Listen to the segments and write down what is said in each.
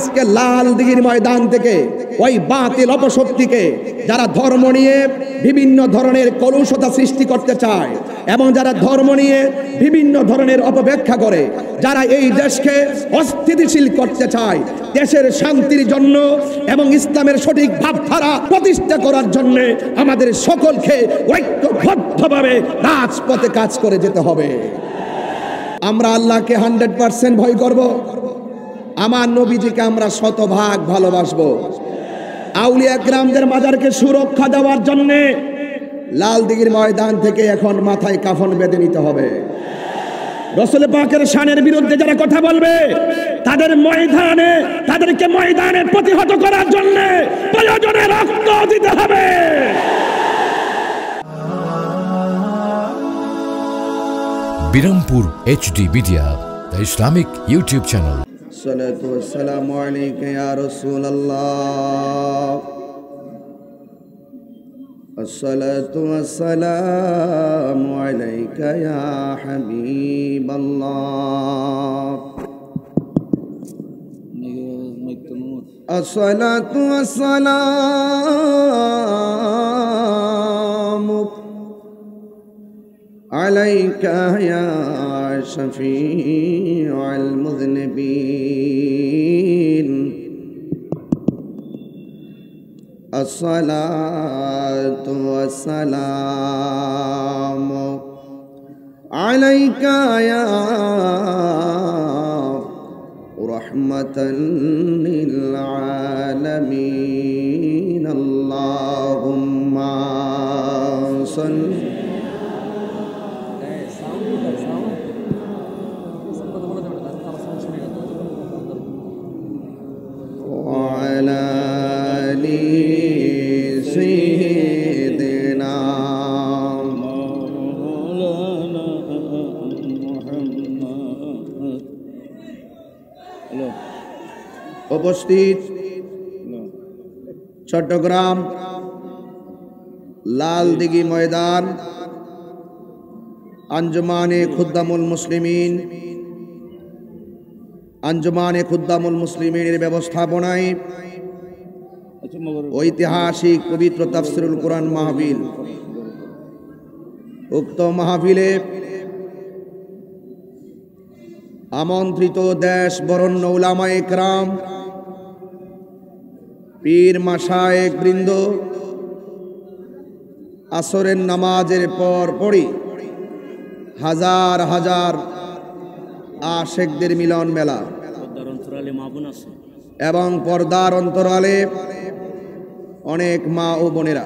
আজকে লাল দিঘির ময়দান থেকে ওই বাতিল অপশক্তিকে যারা ধর্ম নিয়ে বিভিন্ন ধরনের কলুষতা সৃষ্টি করতে চায় এবং যারা ধর্ম নিয়ে বিভিন্ন ধরনের অপব্যাখ্যা করে, যারা এই দেশকে অস্থিতিশীল করতে চায়, দেশের শান্তির জন্য এবং ইসলামের সঠিক ভাবধারা প্রতিষ্ঠা করার জন্য আমাদের সকলকে ঐক্যবদ্ধভাবে রাজপথে কাজ করে যেতে হবে। আমরা আল্লাহকে 100% ভয় করব, আমার নবীজিকে আমরা শতভাগ ভালোবাসবো। আউলিয়া কেরামদের মাজারকে সুরক্ষা দেওয়ার জন্য লাল দিঘির ময়দান থেকে এখন মাথায় কাফন বেঁধে নিতে হবে। রাসূল পাকের শানের বিরুদ্ধে যারা কথা বলবে তাদেরকে ময়দানে প্রতিহত করার জন্য প্রয়োজনে রক্ত দিতে হবে। Birampur HD media, the Islamic YouTube channel. সালাতু ওয়াসসালামু আলাইকা ইয়া রাসূলুল্লাহ, আসসালাতু ওয়াসসালামু আলাইকা ইয়া হাবিবাল্লাহ, আসসালাতু ওয়াসসালামু আলাইকা ইয়া শাফিউল মুযনিবিন, আসসালাতু ওয়াসসালামু আলাইকা ইয়া রাহমাতাল লিল আলামিন, আল্লাহুম্মা সাল্লি وعلى آل سيدنا مولانا محمد। উপস্থিত চট্টগ্রাম লাল দিঘি ময়দান আঞ্জুমানে খুদ্দামুল মুসলিমিনের ব্যবস্থাপনায় ঐতিহাসিক পবিত্র তাফসিরুল কোরআন মাহফিল। উক্ত মাহফিলে আমন্ত্রিত দেশ বরেণ্য উলামায়ে কেরাম, পীর মাশায়েখ বৃন্দ, আসরের নামাজের পর পরই হাজার হাজার আশেকদের মিলন মেলা এবং পর্দার অন্তরালে অনেক মা ও বোনেরা,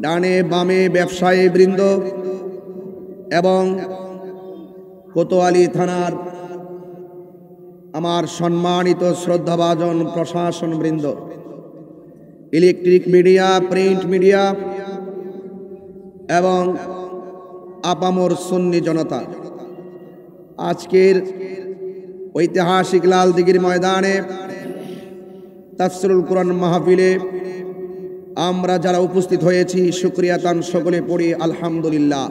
ডানে বামে ব্যবসায়ী বৃন্দ এবং কোতোয়ালি থানার আমার সম্মানিত শ্রদ্ধাভাজন প্রশাসন বৃন্দ, ইলেকট্রিক মিডিয়া, প্রিন্ট মিডিয়া এবং আপামর সুন্নি জনতা, আজকের ঐতিহাসিক লাল দিঘির ময়দানে তাফসিরুল কোরআন মাহফিলে আমরা যারা উপস্থিত হয়েছি, শুকরিয়া তান সকলে পড়ি আলহামদুলিল্লাহ।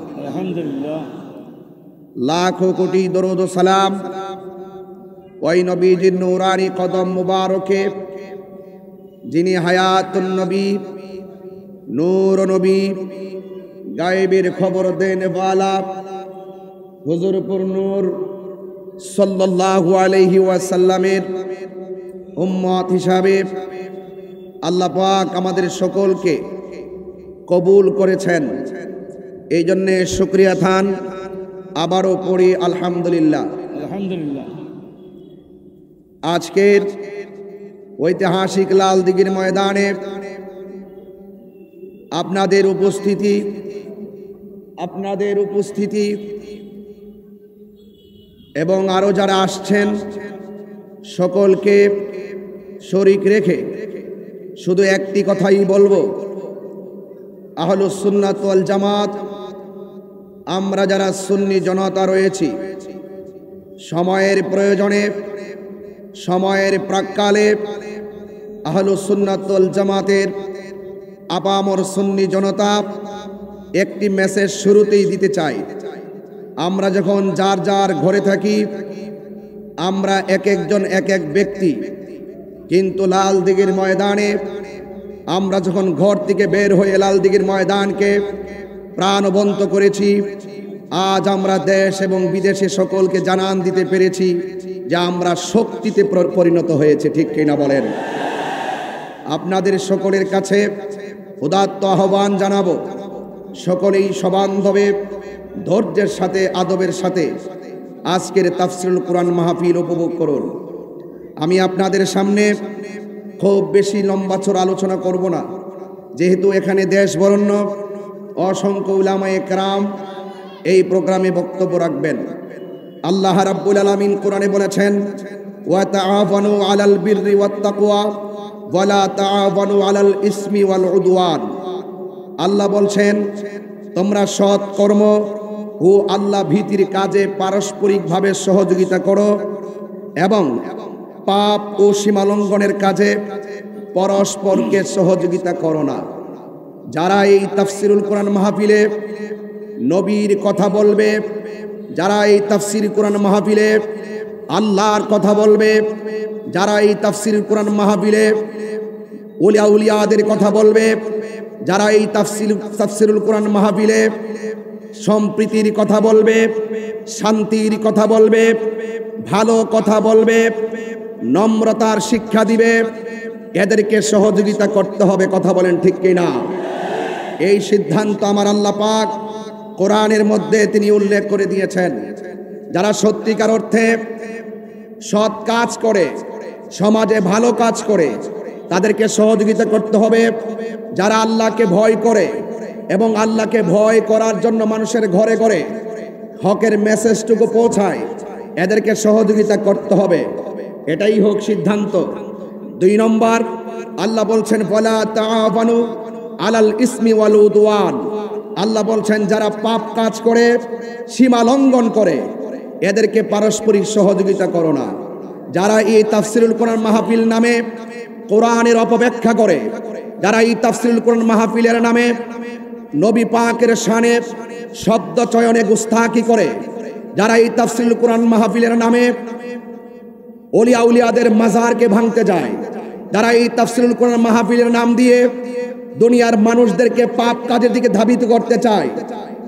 লাখো কোটি দরুদ ও সালাম ওই নবীজির নূরানি কদম মুবারকে, যিনি হায়াতুন নবী, নূর নবী, গায়েবের খবর দেন ওয়ালা হুজুরপুর নূর সাল্লাল্লাহু আলাইহি ওয়াসাল্লামের উম্মত হিসাবে আল্লাহ পাক আমাদের সকলকে কবুল করেছেন। এই জন্যে শুকরিয়া থান আবারও পড়ি আলহামদুলিল্লাহ। আজকের ঐতিহাসিক লাল দিঘির ময়দানে আপনাদের উপস্থিতি এবং আরো যারা আসছেন সকলকে শরীক রেখে শুধু একটি কথাই বলবো, আহলুস সুন্নাত ওয়াল জামাত, আমরা যারা সুন্নি জনতা রয়েছি, সময়ের প্রয়োজনে, সময়ের প্রাক্কালে আহলুস সুন্নাত ওয়াল জামাতের আপামর সুন্নি জনতা একটি মেসেজ শুরুতেই দিতে চাই। আমরা যখন যার যার ঘরে থাকি, আমরা এক একজন এক এক ব্যক্তি কিন্তু লাল দিঘির ময়দানে আমরা যখন ঘর থেকে বের হয়ে লাল দিঘির ময়দানকে প্রাণবন্ত করেছি, আজ আমরা দেশ এবং বিদেশে সকলকে জানান দিতে পেরেছি যে আমরা শক্তিতে পরিণত হয়েছে। ঠিক কিনা বলেন? আপনাদের সকলের কাছে উদাত্ত আহ্বান জানাবো, সকলেই সবান্ধবে ধৈর্যের সাথে আদবের সাথে আজকের তাফসীরুল কুরআন মাহফিল উপভোগ করুন। আমি আপনাদের সামনে খুব বেশি লম্বা চড়া আলোচনা করব না, যেহেতু এখানে দেশ বরেণ্য অসংখ্য উলামায়ে কেরাম এই প্রোগ্রামে বক্তব্য রাখবেন। আল্লাহ রাব্বুল আলামিন কোরআনে বলেছেন, ওয়া তাআওয়ানু আলাল বিররি ওয়াত তাকওয়া ওয়া লা তাআওয়ানু আলাল ইসমি ওয়াল উদওয়ান। আল্লাহ বলছেন, তোমরা সৎ কর্ম ও আল্লাহ ভীতির কাজে পারস্পরিকভাবে সহযোগিতা করো এবং পাপ ও সীমালঙ্ঘনের কাজে পরস্পরকে সহযোগিতা করো না। যারা এই তাফসীরুল কুরআন মাহফিলে নবীর কথা বলবে, যারা এই তাফসীর কুরআন মাহফিলে আল্লাহর কথা বলবে, যারা এই তাফসীর কুরআন মাহফিলে ওলিয়া উলিয়াদের কথা বলবে, যারা এই তাফসীরুল কুরআন মাহফিলে সম্প্রীতির কথা বলবে, শান্তির কথা বলবে, ভালো কথা বলবে, নম্রতার শিক্ষা দিবে, এদেরকে সহযোগিতা করতে হবে। কথা বলেন ঠিক কিনা? এই সিদ্ধান্ত আমার আল্লাহ পাক কোরআনের মধ্যে তিনি উল্লেখ করে দিয়েছেন। যারা সত্যিকার অর্থে সৎ কাজ করে, সমাজে ভালো কাজ করে, তাদেরকে সহযোগিতা করতে হবে। যারা আল্লাহকে ভয় করে এবং আল্লাহকে ভয় করার জন্য মানুষের ঘরে ঘরে হকের মেসেজটুকু পৌঁছায়, এদেরকে সহযোগিতা করতে হবে। এটাই হোক সিদ্ধান্ত। 2 নম্বর, আল্লাহ বলছেন ওয়ালা তাআওয়ানু আলাল ইসমি ওয়াল উদওয়ান। আল্লাহ বলছেন যারা পাপ কাজ করে, সীমা লঙ্ঘন করে, এদেরকে পারস্পরিক সহযোগিতা করো না। যারা এই তাফসীরুল কুরআন মাহফিল নামে কোরআনের অপব্যাখ্যা করে, যারা এই তাফসীরুল কুরআন মাহফিলের নামে নবী পাকের শানে শব্দ চয়নে গুস্তাখি করে, যারা এই তাফসীরুল কুরআন মাহফিলের নামে ওলিয়া উলিয়াদের মাজারকে ভাঙতে যায়, যারা এই তাফসীরুল কুরআন মাহফিলের নাম দিয়ে দুনিয়ার মানুষদেরকে পাপ কাজের দিকে ধাবিত করতে চায়,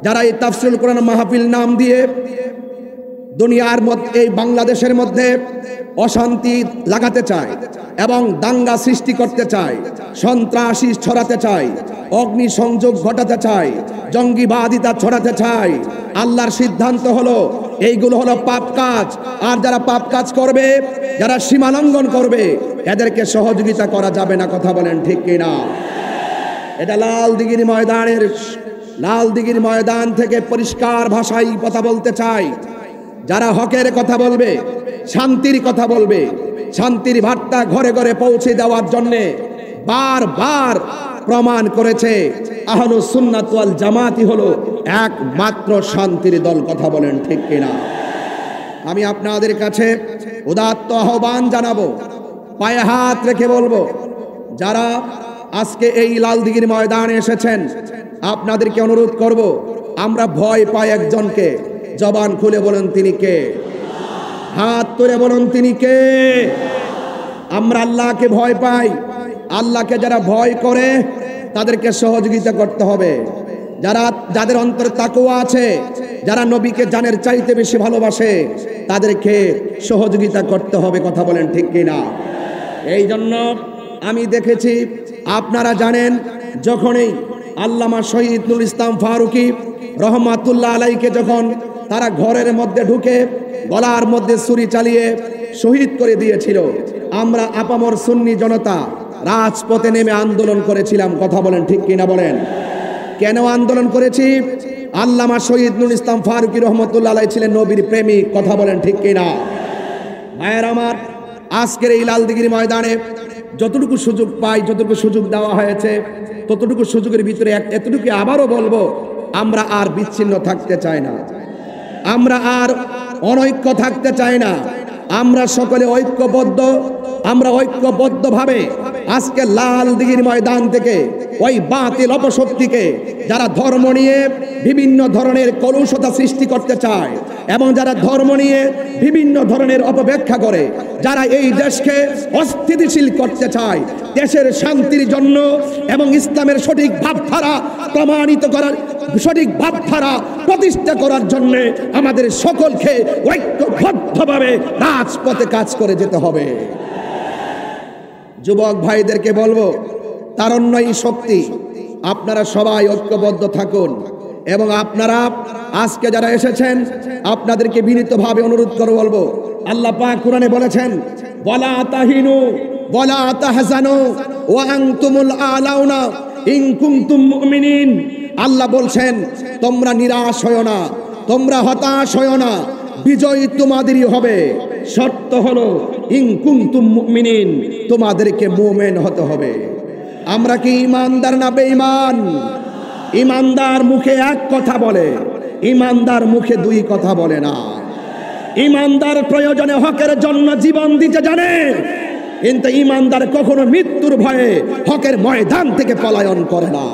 যারা এই তাফসীরুল কুরআন মাহফিল নাম দিয়ে দুনিয়ার মধ্যে, এই বাংলাদেশের মধ্যে অশান্তি লাগাতে চায় এবং দাঙ্গা সৃষ্টি করতে চায়, সন্ত্রাসী ছড়াতে চায়, অগ্নি সংযোগ ঘটাতে চায়, জঙ্গিবাদিতা ছড়াতে চায়, আল্লাহর সিদ্ধান্ত হলো এইগুলো হলো পাপ কাজ। আর যারা পাপ কাজ করবে, যারা সীমা লঙ্ঘন করবে, এদেরকে সহযোগিতা করা যাবে না। কথা বলেন ঠিক কিনা? এটা লাল দিঘির ময়দান থেকে পরিষ্কার ভাষায় কথা বলতে চাই। যারা হকের কথা বলবে, শান্তির কথা বলবে, শান্তির বার্তা ঘরে ঘরে পৌঁছে দেওয়ার জন্য বারবার প্রমাণ করেছে আহলুস সুন্নাত ওয়াল জামাতই হলো একমাত্র শান্তির দল। কথা বলেন ঠিক কিনা? আমি আপনাদের কাছে উদাত্ত আহ্বান জানাবো, পায়ে হাত রেখে বলবো, যারা আজকে এই লাল দিঘির ময়দানে এসেছেন, আপনাদেরকে অনুরোধ করব, আমরা ভয় পাই একজনকে। জবান খুলে বলেন তিনি কে? হাত তুলে বলুন তিনি কে? আমরা আল্লাহকে ভয় পাই। আল্লাহকে যারা ভয় করে, তাদেরকে সহযোগিতা করতে হবে। যাদের অন্তরে তাকওয়া আছে, যারা নবীকে জানের চাইতে বেশি ভালোবাসে, তাদেরকে সহযোগিতা করতে হবে। কথা বলেন ঠিক কিনা? এই জন্য আমি দেখেছি, আপনারা জানেন, যখনই আল্লামা শহীদ নুরুল ইসলাম ফারুকী রহমাতুল্লাহ আলাইকে যখন তারা ঘরের মধ্যে ঢুকে গলার মধ্যে ছুরি চালিয়ে শহীদ করে দিয়েছিল, আমরা আপামর সুন্নি জনতা রাজপথে নেমে আন্দোলন করেছিলাম। কথা বলেন ঠিক কিনা? বলেন কেন আন্দোলন করেছি? আল্লামা শহীদ নুরুল ইসলাম ফারুকী রহমাতুল্লাহ আলাইহি ছিলেন নবীর প্রেমিক। কথা বলেন ঠিক কিনা? ভাইয়ের আমার, আজকের এই লাল দিঘির ময়দানে যতটুকু সুযোগ পাই, যতটুকু সুযোগ দেওয়া হয়েছে, ততটুকু সুযোগের ভিতরে এতটুকু আবারও বলবো, আমরা আর বিচ্ছিন্ন থাকতে চাই না, আমরা আর অনৈক্য থাকতে চাই না। আমরা সকলে ঐক্যবদ্ধ, আমরা ঐক্যবদ্ধভাবে আজকে লাল দিঘির ময়দান থেকে ওই বাতিল অপশক্তিকে যারা ধর্ম নিয়ে বিভিন্ন ধরনের কলুষতা সৃষ্টি করতে চায় এবং যারা ধর্ম নিয়ে বিভিন্ন ধরনের অপব্যাখ্যা করে, যারা এই দেশকে অস্থিতিশীল করতে চায়, দেশের শান্তির জন্য এবং ইসলামের সঠিক ভাবধারা প্রমাণিত করার, সঠিক ভাবধারা প্রতিষ্ঠা করার জন্য আমাদের সকলকে ঐক্যবদ্ধভাবে রাজপথে কাজ করে যেতে হবে। যুবক ভাইদেরকে বলবো, তারুণ্যই শক্তি, আপনারা সবাই ঐক্যবদ্ধ থাকুন এবং আপনারা আজকে যারা এসেছেন আপনাদেরকে বিনীতভাবে অনুরোধ করে বলবো, আল্লাহ পাক কোরআনে বলেছেন, ওয়ালা তাহিনু ওয়ালা তাহজানু ওয়া আনতুমুল আলাউনা ইন কুনতুম মুমিনিন। আল্লাহ বলছেন, তোমরা নিরাশ হয়ো না, তোমরা হতাশ হয়ো না, বিজয় তোমাদেরই হবে। শর্ত হলো ইন কুনতুম মুমিনিন, তোমাদেরকে মুমিন হতে হবে। আমরা কি ঈমানদার না বেঈমান? ঈমানদার মুখে এক কথা বলে, ঈমানদার মুখে দুই কথা বলে না। ঈমানদার প্রয়োজনে হকের জন্য জীবন দিতে জানে, কিন্তু ঈমানদার কখনো মৃত্যুর ভয়ে হকের ময়দান থেকে পলায়ন করে না।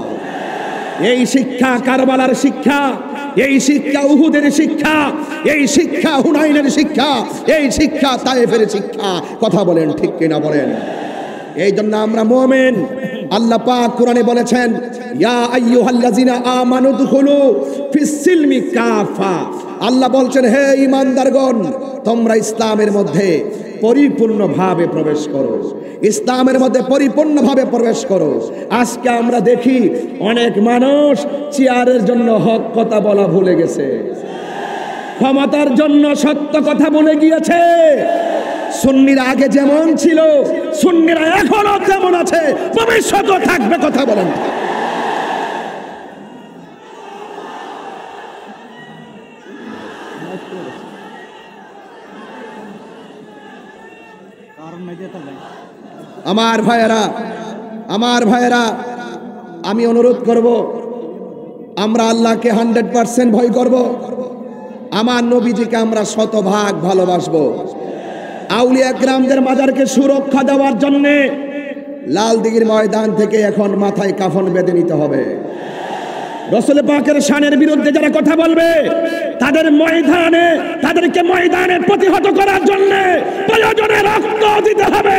এই শিক্ষা কারবালার শিক্ষা, এই শিক্ষা উহুদের শিক্ষা, এই শিক্ষা হুনাইনের শিক্ষা, এই শিক্ষা তায়েফের শিক্ষা। কথা বলেন ঠিক কিনা বলেন? এই জন্য আমরা মুমিন। আল্লাহ পাক কোরআনে বলেছেন, ইয়া আইয়ুহাল্লাযিনা আমানু দুখুলু ফিস সিলমি কাফা। আল্লাহ বলছেন, হে ঈমানদারগণ, তোমরা ইসলামের মধ্যে পরিপূর্ণভাবে প্রবেশ করো, ইসলামের মধ্যে পরিপূর্ণভাবে প্রবেশ করো। আজকে আমরা দেখি অনেক মানুষ চেয়ারের জন্য হক কথা বলা ভুলে গেছে, ক্ষমতার জন্য সত্য কথা বলে গিয়েছে। সুন্নিরা আগে যেমন ছিল, সুন্নিরা এখনো তেমন আছে, ভবিষ্যতেও থাকবে। কথা বলেন। আমার ভাইয়েরা, আমার ভাইয়েরা, আমি অনুরোধ করব, আমরা আল্লাহকে 100% ভয় করব, আমার নবীজিকে আমরা শতভাগ ভালোবাসবো। আউলিয়া কেরামদের মাজারকে সুরক্ষা দেওয়ার জন্য লাল দিঘির ময়দান থেকে এখন মাথায় কাফন বেঁধে নিতে হবে। রাসূল পাকের শানের বিরুদ্ধে যারা কথা বলবে তাদেরকে ময়দানে প্রতিহত করার জন্য প্রয়োজনে রক্ত দিতে হবে।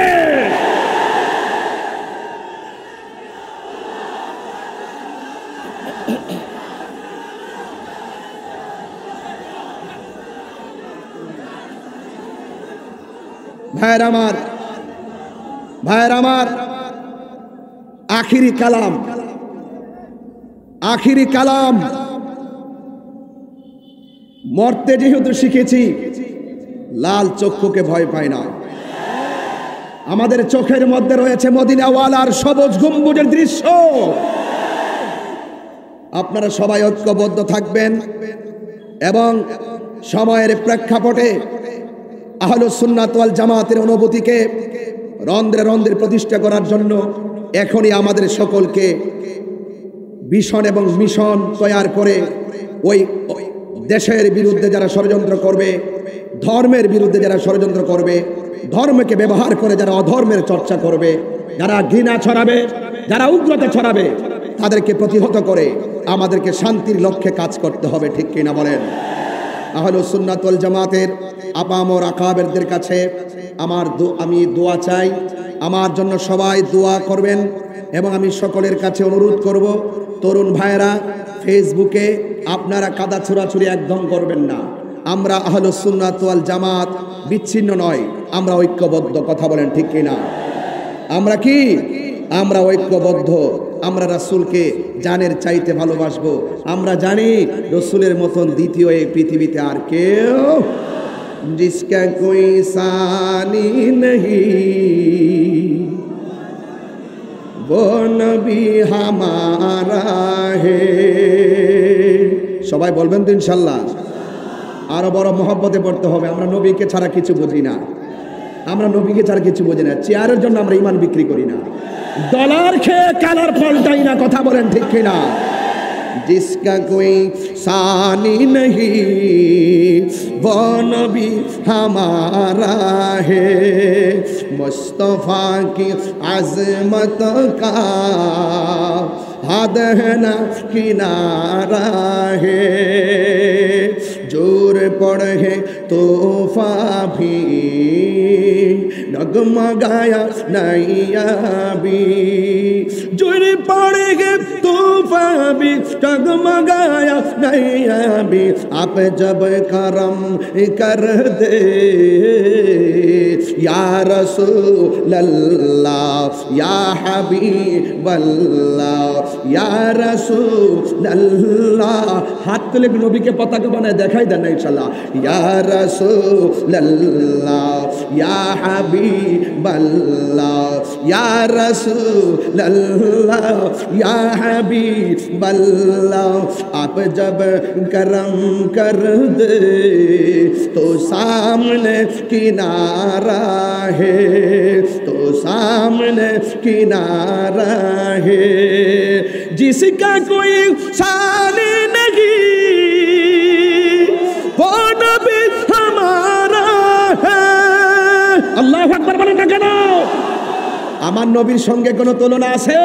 ভাইয়ের আমার, ভাইয়ের আমার, আখিরি কালাম, আখিরি কালাম। মরতে যেহেতু শিখেছি, লাল চক্ষুকে ভয় পায় না। আমাদের চোখের মধ্যে রয়েছে মদিনাওয়ালার সবুজ গম্বুজের দৃশ্য। আপনারা সবাই ঐক্যবদ্ধ থাকবেন এবং সময়ের প্রেক্ষাপটে আহলুস সুন্নাত ওয়াল জামাতের অনুভূতিকে রন্ধ্রে রন্ধ্রে প্রতিষ্ঠা করার জন্য এখনই আমাদের সকলকে ভিশন এবং মিশন তৈরি করে ওই দেশের বিরুদ্ধে যারা ষড়যন্ত্র করবে, ধর্মের বিরুদ্ধে যারা ষড়যন্ত্র করবে, ধর্মকে ব্যবহার করে যারা অধর্মের চর্চা করবে, যারা ঘৃণা ছড়াবে, যারা উগ্রতা ছড়াবে, তাদেরকে প্রতিহত করে আমাদেরকে শান্তির লক্ষ্যে কাজ করতে হবে। ঠিক কিনা বলেন? আহলুস সুন্নাত ওয়াল জামাতের আপামর আকাবেরদের কাছে আমি দোয়া চাই, আমার জন্য সবাই দোয়া করবেন। এবং আমি সকলের কাছে অনুরোধ করব, তরুণ ভাইয়েরা ফেসবুকে আপনারা কাদা ছোড়াছুড়ি একদম করবেন না। আমরা আহলুস সুন্নাত ওয়াল জামাত বিচ্ছিন্ন নয়, আমরা ঐক্যবদ্ধ। কথা বলেন ঠিক কিনা? আমরা কি? আমরা ঐক্যবদ্ধ। আমরা রাসূলকে জানের চাইতে ভালোবাসবো। আমরা জানি রাসূলের মতন দ্বিতীয় এই পৃথিবীতে আর কেউ, জিসকা কোই সানি নেহি वो नबी हमारा है। সবাই বলবেন তো ইনশাআল্লাহ? আরো বড় মহব্বতে পড়তে হবে। আমরা নবীকে ছাড়া কিছু বুঝি না, আমরা নবীকে ছাড়া কিছু বুঝি না। চেয়ারের জন্য আমরা ঈমান বিক্রি করি না, ডলার খেয়ে কালার পাল্টাই না। কথা বলেন ঠিক কিনা? जिसका कोई सानी नहीं वो नबी हमारा है। मुस्तफ़ा की अज़मत का हद है ना किनारा है। जोर पड़े तोहफा भी डगमगाया नैया भी। जोर पड़े तोहफा भी डगमगाया नैया भी। आप जब करम कर दे या रसूल अल्लाह या हबीब अल्लाह या रसूल अल्लाह। हाथ तुले नबी के पताका बनाए देखाई देन इंशाल्लाह। या रसूल अल्लाह या हबीब अल्लाह या रसूल अल्लाह या हबीब अल्लाह। आप जब करम कर दे तो सामने किनारा है, तो सामने किनारा है। जिसका कोई सानी नहीं वो नबी हमारा है। আল্লাহু আকবার বলেন না কেন? আমার নবীর সঙ্গে কোনো তুলনা আছে?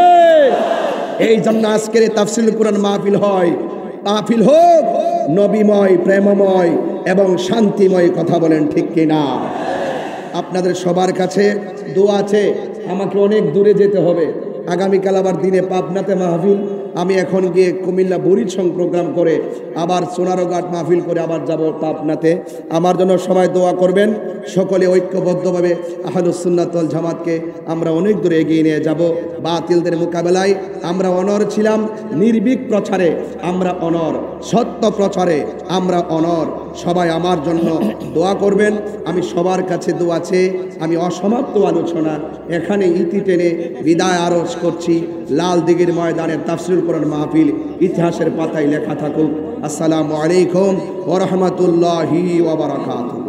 এই জন্য আজকের তাফসীরুল কুরআন মাহফিল হয়। মাহফিল হোক নবীময়, প্রেমময় এবং শান্তিময়। কথা বলেন ঠিক কিনা? আপনাদের সবার কাছে দোয়া আছে। আমাকে অনেক দূরে যেতে হবে। আগামীকাল আবার দিনে পাবনাতে মাহফিল। আমি এখন গিয়ে কুমিল্লা বুড়ির প্রোগ্রাম করে আবার সোনারঘাট মাহফিল করে আবার যাব পাবনাতে। আমার জন্য সবাই দোয়া করবেন। সকলে ঐক্যবদ্ধভাবে আহলুস সুন্নাত ওয়াল জামাতকে আমরা অনেক দূরে এগিয়ে নিয়ে যাব। বাতিলদের মোকাবেলায় আমরা অনর ছিলাম, নির্ভীক প্রচারে আমরা অনর, সত্য প্রচারে আমরা অনর। সবাই আমার জন্য দোয়া করবেন। আমি সবার কাছে দোয়া চেয়ে আমি অসমাপ্ত আলোচনা এখানে ইতি টেনে বিদায় আরজ করছি। লাল দিঘির ময়দানের তাফসীরুল কুরআন মাহফিল ইতিহাসের পাতায় লেখা থাকুক। আসসালামু আলাইকুম ওয়া রাহমাতুল্লাহি ওয়া বারাকাতুহু।